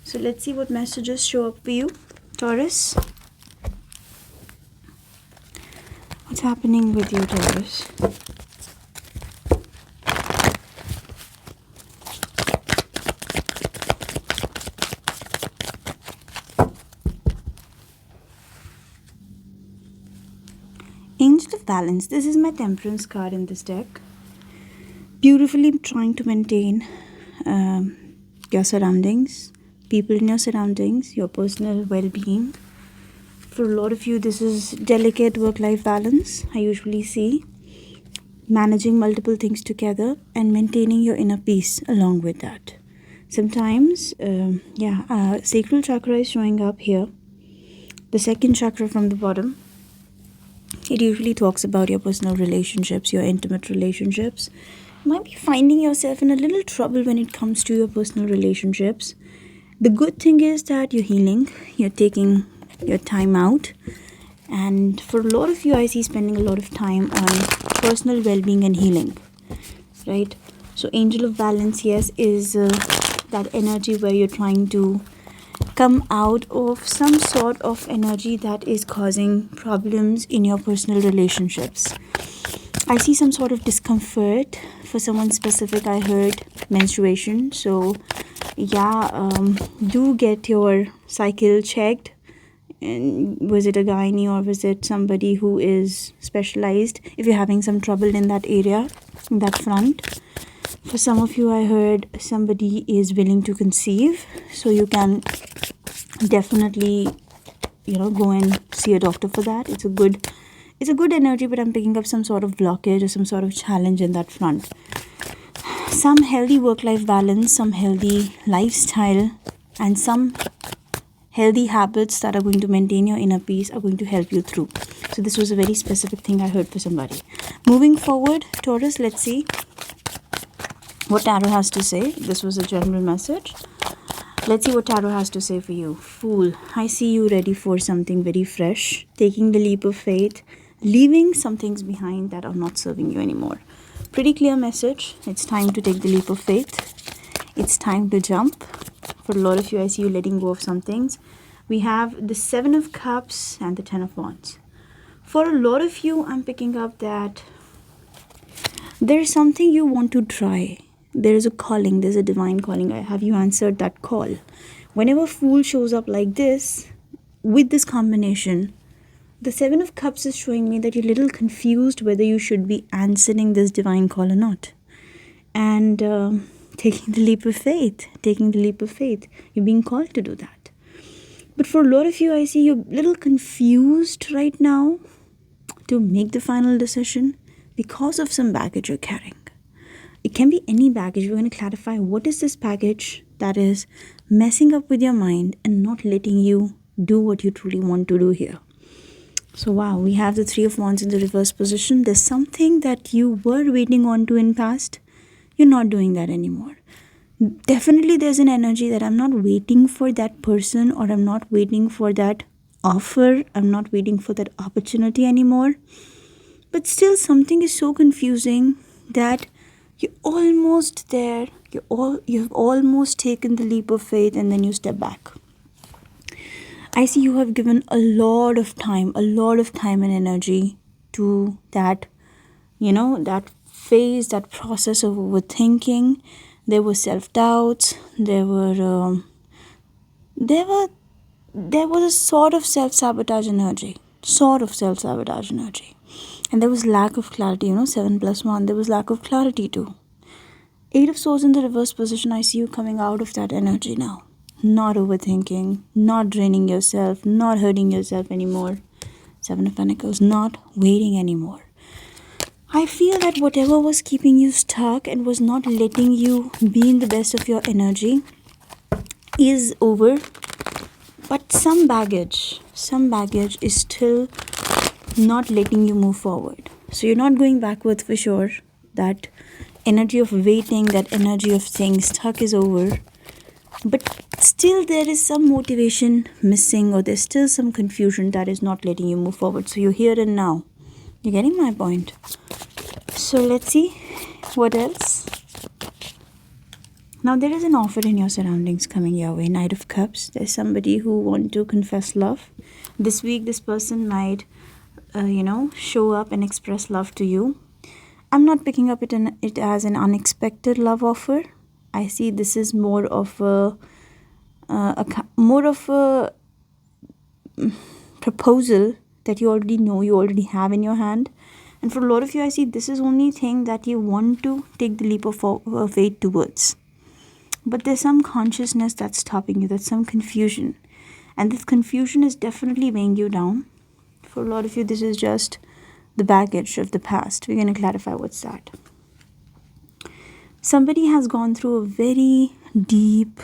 So let's see what messages show up for you, Taurus. What's happening with you, Taurus? Angel of Balance. This is my Temperance card in this deck. Beautifully trying to maintain your surroundings, people in your surroundings, your personal well-being. For a lot of you, this is delicate work-life balance. I usually see managing multiple things together and maintaining your inner peace along with that. Sometimes, sacral chakra is showing up here. The second chakra from the bottom. It usually talks about your personal relationships, your intimate relationships. You might be finding yourself in a little trouble when it comes to your personal relationships. The good thing is that you're healing, you're taking your time out. And for a lot of you, I see spending a lot of time on personal well-being and healing, right? So Angel of Balance, yes, is that energy where you're trying to come out of some sort of energy that is causing problems in your personal relationships. I see some sort of discomfort. For someone specific, I heard menstruation. So do get your cycle checked. And was it a gynae or was it somebody who is specialized if you're having some trouble in that area, in that front? For some of you, I heard somebody is willing to conceive, so you can definitely go and see a doctor for that. It's a good energy, but I'm picking up some sort of blockage or some sort of challenge in that front. Some healthy work-life balance, some healthy lifestyle, and some healthy habits that are going to maintain your inner peace are going to help you through. So this was a very specific thing I heard for somebody. Moving forward, Taurus, let's see what Tarot has to say. This was a general message. Let's see what Tarot has to say for you. Fool, I see you ready for something very fresh, taking the leap of faith, leaving some things behind that are not serving you anymore. Pretty clear message. It's time to take the leap of faith. It's time to jump. For a lot of you, I see you letting go of some things. We have the 7 of Cups and the 10 of Wands. For a lot of you, I'm picking up that there's something you want to try. There is a calling, there's a divine calling. Have you answered that call? Whenever Fool shows up like this, with this combination, the 7 of Cups is showing me that you're a little confused whether you should be answering this divine call or not. And taking the leap of faith. You're being called to do that. But for a lot of you, I see you're a little confused right now to make the final decision because of some baggage you're carrying. It can be any baggage. We're going to clarify what is this baggage that is messing up with your mind and not letting you do what you truly want to do here. So wow, we have the 3 of Wands in the reverse position. There's something that you were waiting on to in past. You're not doing that anymore. Definitely there's an energy that I'm not waiting for that person, or I'm not waiting for that offer. I'm not waiting for that opportunity anymore. But still something is so confusing that you're almost there. You've almost taken the leap of faith and then you step back. I see you have given a lot of time and energy to that, that phase, that process of overthinking. There were self-doubts. There was a sort of self-sabotage energy. And there was lack of clarity, 7 plus 1. There was lack of clarity too. 8 of Swords in the reverse position. I see you coming out of that energy now. Not overthinking, not draining yourself, not hurting yourself anymore. 7 of Pentacles, not waiting anymore. I feel that whatever was keeping you stuck and was not letting you be in the best of your energy is over. But some baggage is still not letting you move forward. So you're not going backwards for sure. That energy of waiting, that energy of staying stuck is over. But still there is some motivation missing, or there's still some confusion that is not letting you move forward. So you're here and now. You're getting my point. So let's see what else. Now there is an offer in your surroundings coming your way. Knight of Cups. There's somebody who want to confess love. This week this person might show up and express love to you. I'm not picking up it as an unexpected love offer. I see this is more of a proposal that you already know, you already have in your hand. And for a lot of you, I see this is only thing that you want to take the leap of faith towards. But there's some consciousness that's stopping you. There's some confusion. And this confusion is definitely weighing you down. For a lot of you, this is just the baggage of the past. We're going to clarify what's that. Somebody has gone through a very deep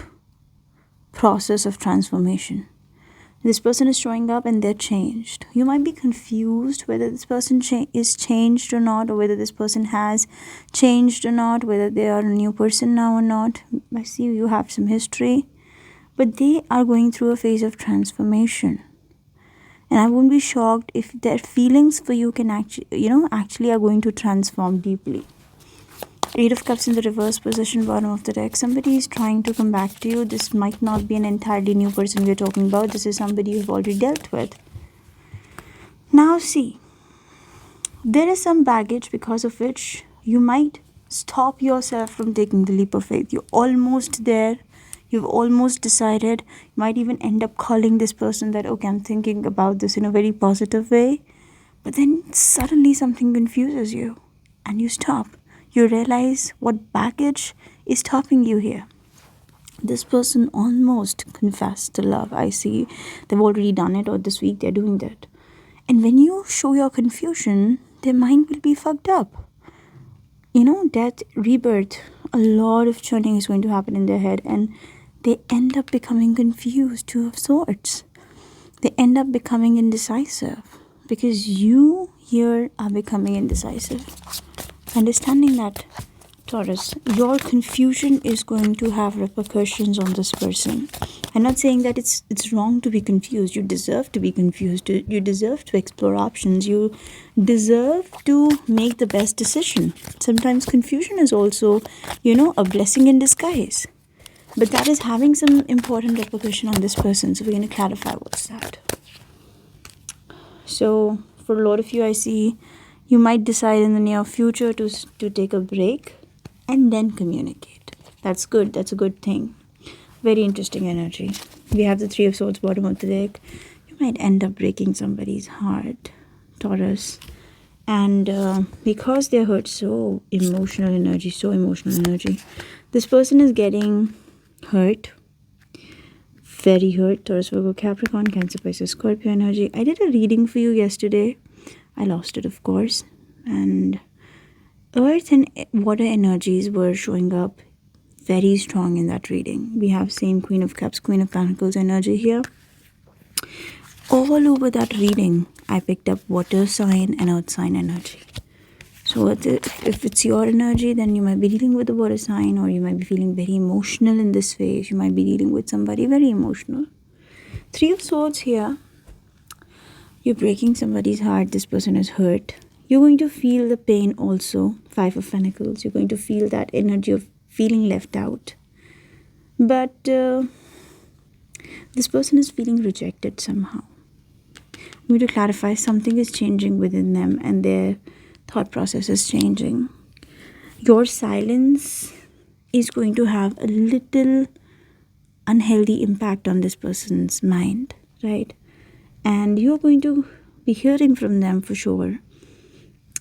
process of transformation. This person is showing up and they're changed. You might be confused whether this person is changed or not, or whether this person has changed or not, whether they are a new person now or not. I see you have some history, but they are going through a phase of transformation. And I won't be shocked if their feelings for you can actually are going to transform deeply. Eight of Cups in the reverse position, bottom of the deck. Somebody is trying to come back to you. This might not be an entirely new person we're talking about. This is somebody you've already dealt with. Now see, there is some baggage because of which you might stop yourself from taking the leap of faith. You're almost there. You've almost decided. You might even end up calling this person that, okay, I'm thinking about this in a very positive way. But then suddenly something confuses you and you stop. You realize what baggage is stopping you here. This person almost confessed to love. I see they've already done it, or this week they're doing that. And when you show your confusion, their mind will be fucked up. Death, rebirth, a lot of churning is going to happen in their head, and they end up becoming confused, Two of Swords. They end up becoming indecisive because you here are becoming indecisive. Understanding that, Taurus, your confusion is going to have repercussions on this person. I'm not saying that it's wrong to be confused. You deserve to be confused. You deserve to explore options. You deserve to make the best decision. Sometimes confusion is also, a blessing in disguise. But that is having some important repercussion on this person. So we're going to clarify what's that. So for a lot of you, I see you might decide in the near future to take a break and then communicate. That's good. That's a good thing. Very interesting energy. We have the Three of Swords, bottom of the deck. You might end up breaking somebody's heart, Taurus. And because they're hurt, so emotional energy, this person is getting hurt. Very hurt. Taurus, Virgo, Capricorn, Cancer, Pisces, Scorpio energy. I did a reading for you yesterday. I lost it, of course. And earth and water energies were showing up very strong in that reading. We have same Queen of Cups, Queen of Pentacles energy here. All over that reading, I picked up water sign and earth sign energy. So if it's your energy, then you might be dealing with the water sign, or you might be feeling very emotional in this phase. You might be dealing with somebody very emotional. Three of Swords here. You're breaking somebody's heart. This person is hurt. You're going to feel the pain also. Five of Pentacles. You're going to feel that energy of feeling left out. But this person is feeling rejected somehow. I'm going to clarify something is changing within them and their thought process is changing. Your silence is going to have a little unhealthy impact on this person's mind, right? And you're going to be hearing from them for sure.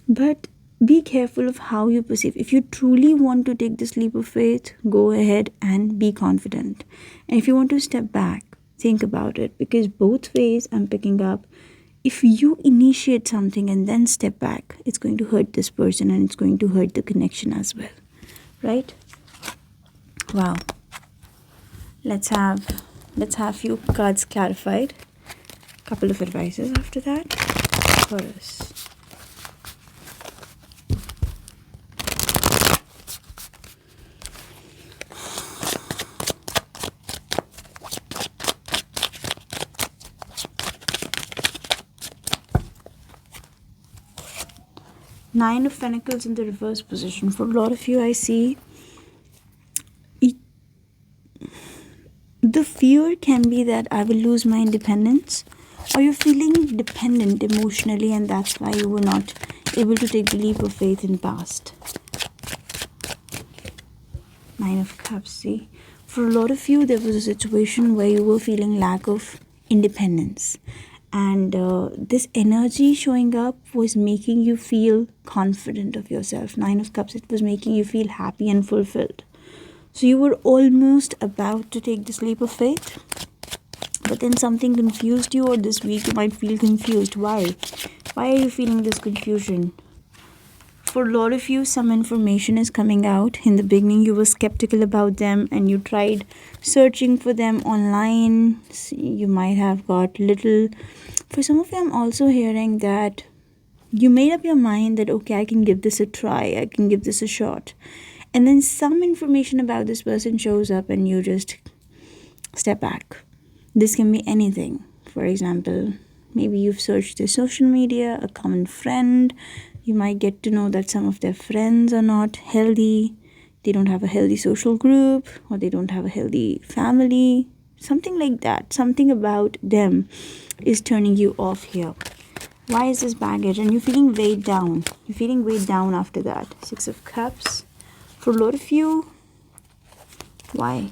But be careful of how you perceive. If you truly want to take this leap of faith, go ahead and be confident. And if you want to step back, think about it. Because both ways I'm picking up, if you initiate something and then step back, it's going to hurt this person and it's going to hurt the connection as well. Right? Wow. Let's have few cards clarified. Couple of advices after that. Taurus. Nine of Pentacles in the reverse position. For a lot of you, I see fear can be that I will lose my independence, or you're feeling dependent emotionally and that's why you were not able to take the leap of faith in past. Nine of Cups, see? For a lot of you, there was a situation where you were feeling lack of independence. And this energy showing up was making you feel confident of yourself. Nine of Cups, it was making you feel happy and fulfilled. So you were almost about to take this leap of faith, but then something confused you, or this week you might feel confused. Why? Why are you feeling this confusion? For a lot of you, some information is coming out. In the beginning, you were skeptical about them and you tried searching for them online. You might have got little. For some of you, I'm also hearing that you made up your mind that, okay, I can give this a try. I can give this a shot. And then some information about this person shows up and you just step back. This can be anything. For example, maybe you've searched their social media, a common friend. You might get to know that some of their friends are not healthy. They don't have a healthy social group, or they don't have a healthy family. Something like that. Something about them is turning you off here. Why is this baggage? And you're feeling weighed down. You're feeling weighed down after that. Six of Cups. For a lot of you, why?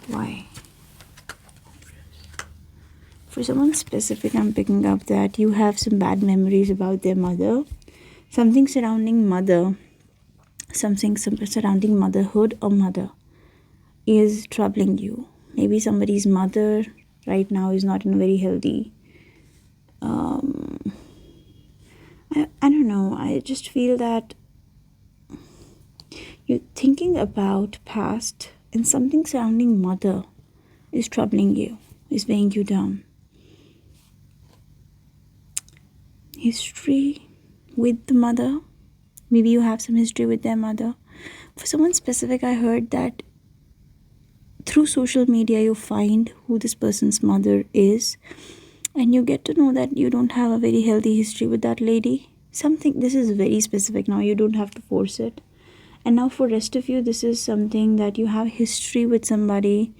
For someone specific, I'm picking up that you have some bad memories about their mother. Something surrounding mother, something surrounding motherhood or mother is troubling you. Maybe somebody's mother right now is not in a very healthy. I don't know. I just feel that you're thinking about past and something surrounding mother is troubling you, is weighing you down. History with the mother. Maybe you have some history with their mother. For someone specific, I heard that through social media you find who this person's mother is, and you get to know that you don't have a very healthy history with that lady. Something, this is very specific now, you don't have to force it. And now for rest of you, this is something that you have history with somebody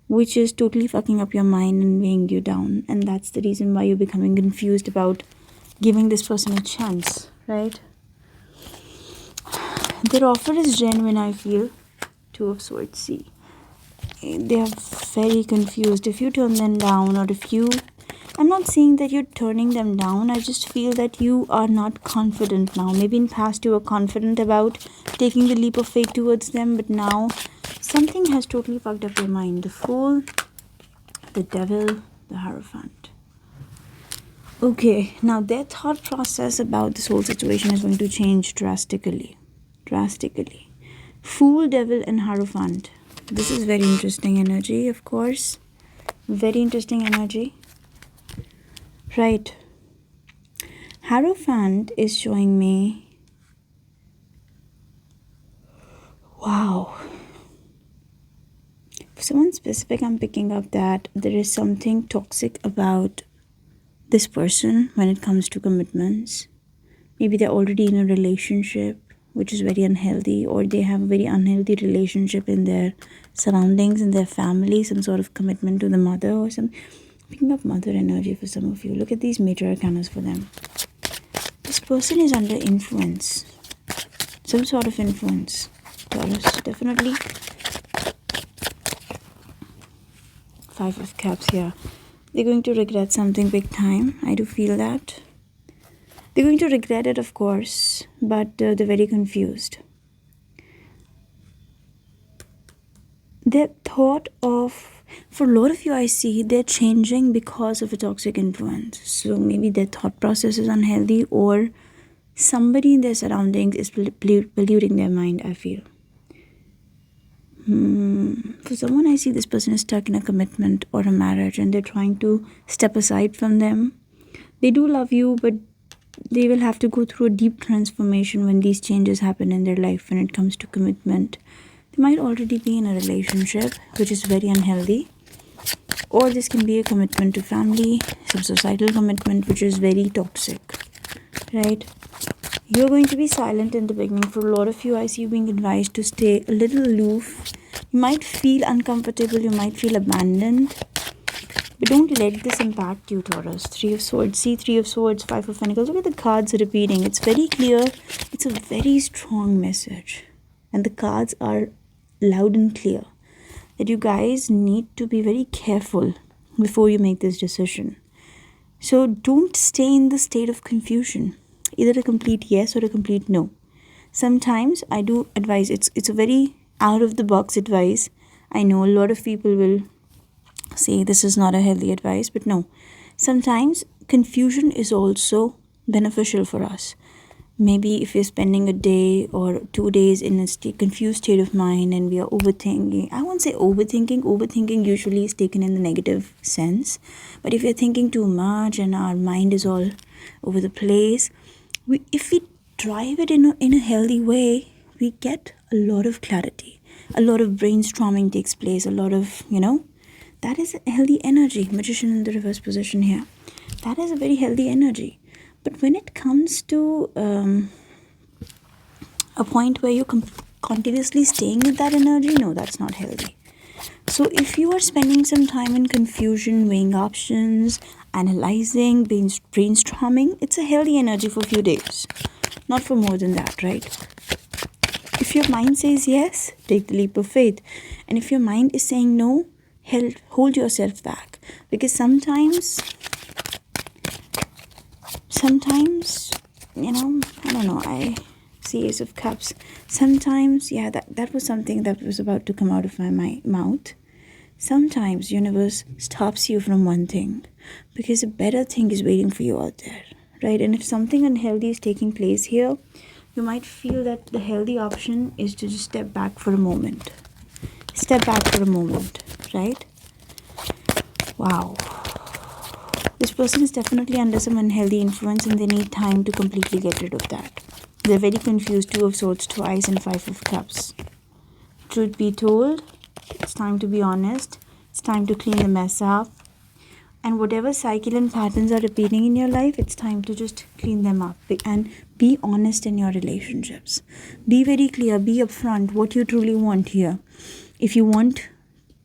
which is totally fucking up your mind and weighing you down, and that's the reason why you're becoming confused about giving this person a chance, right? Their offer is genuine, I feel. Two of Swords, see. They are very confused. If you turn them down, or if you... I'm not saying that you're turning them down. I just feel that you are not confident now. Maybe in past you were confident about taking the leap of faith towards them, but now something has totally fucked up your mind. The Fool, the Devil, the Hierophant. Okay, now their thought process about this whole situation is going to change drastically. Fool, Devil and Hierophant. This is very interesting energy, of course. Very interesting energy. Right. Hierophant is showing me... Wow. For someone specific, I'm picking up that there is something toxic about this person when it comes to commitments. Maybe they're already in a relationship which is very unhealthy, or they have a very unhealthy relationship in their surroundings, in their family, some sort of commitment to the mother or something. Picking up mother energy for some of you. Look at these major arcanas for them. This person is under influence. Some sort of influence. Taurus, definitely. Five of Cups here. They're going to regret something big time. I do feel that. They're going to regret it, of course, but they're very confused. Their thought of... For a lot of you, I see they're changing because of a toxic influence. So maybe their thought process is unhealthy, or somebody in their surroundings is polluting their mind, I feel. For someone, I see this person is stuck in a commitment or a marriage and they're trying to step aside from them. They do love you, but they will have to go through a deep transformation when these changes happen in their life when it comes to commitment. They might already be in a relationship which is very unhealthy, or this can be a commitment to family, some societal commitment which is very toxic, right? You're going to be silent in the beginning. For a lot of you, I see you being advised to stay a little aloof. You might feel uncomfortable, you might feel abandoned. But don't let this impact you, Taurus. Three of Swords. See, Three of Swords, Five of Pentacles. Look at the cards repeating. It's very clear. It's a very strong message. And the cards are loud and clear that you guys need to be very careful before you make this decision. So don't stay in the state of confusion. Either a complete yes or a complete no. Sometimes I do advise, it's a very out of the box advice. I know a lot of people will say this is not a healthy advice, but no. Sometimes confusion is also beneficial for us. Maybe if you're spending a day or 2 days in a confused state of mind and we are overthinking. I won't say overthinking. Overthinking usually is taken in the negative sense. But if you're thinking too much and our mind is all over the place, if we drive it in a healthy way, we get a lot of clarity. A lot of brainstorming takes place. A lot of, that is a healthy energy. Magician in the reverse position here. That is a very healthy energy. But when it comes to a point where you're continuously staying with that energy, no, that's not healthy. So if you are spending some time in confusion, weighing options, analyzing, brainstorming, it's a healthy energy for a few days. Not for more than that, right? If your mind says yes, take the leap of faith. And if your mind is saying no, hold yourself back. Because sometimes, I don't know, I see Ace of Cups. Sometimes, that was something that was about to come out of my mouth. Sometimes universe stops you from one thing because a better thing is waiting for you out there, right? And if something unhealthy is taking place here, you might feel that the healthy option is to just step back for a moment. Step back for a moment, right? Wow. This person is definitely under some unhealthy influence and they need time to completely get rid of that. They're very confused. Two of Swords twice and Five of Cups. Truth be told, it's time to be honest. It's time to clean the mess up. And whatever cycle and patterns are repeating in your life, it's time to just clean them up. And be honest in your relationships. Be very clear. Be upfront what you truly want here. If you want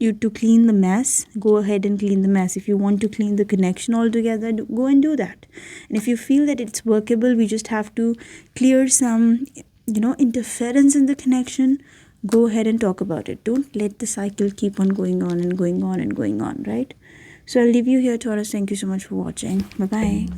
you to clean the mess, go ahead and clean the mess. If you want to clean the connection altogether, go and do that. And if you feel that it's workable, we just have to clear some, interference in the connection, go ahead and talk about it. Don't let the cycle keep on going on and going on and going on, right? So I'll leave you here, Taurus. Thank you so much for watching. Bye-bye.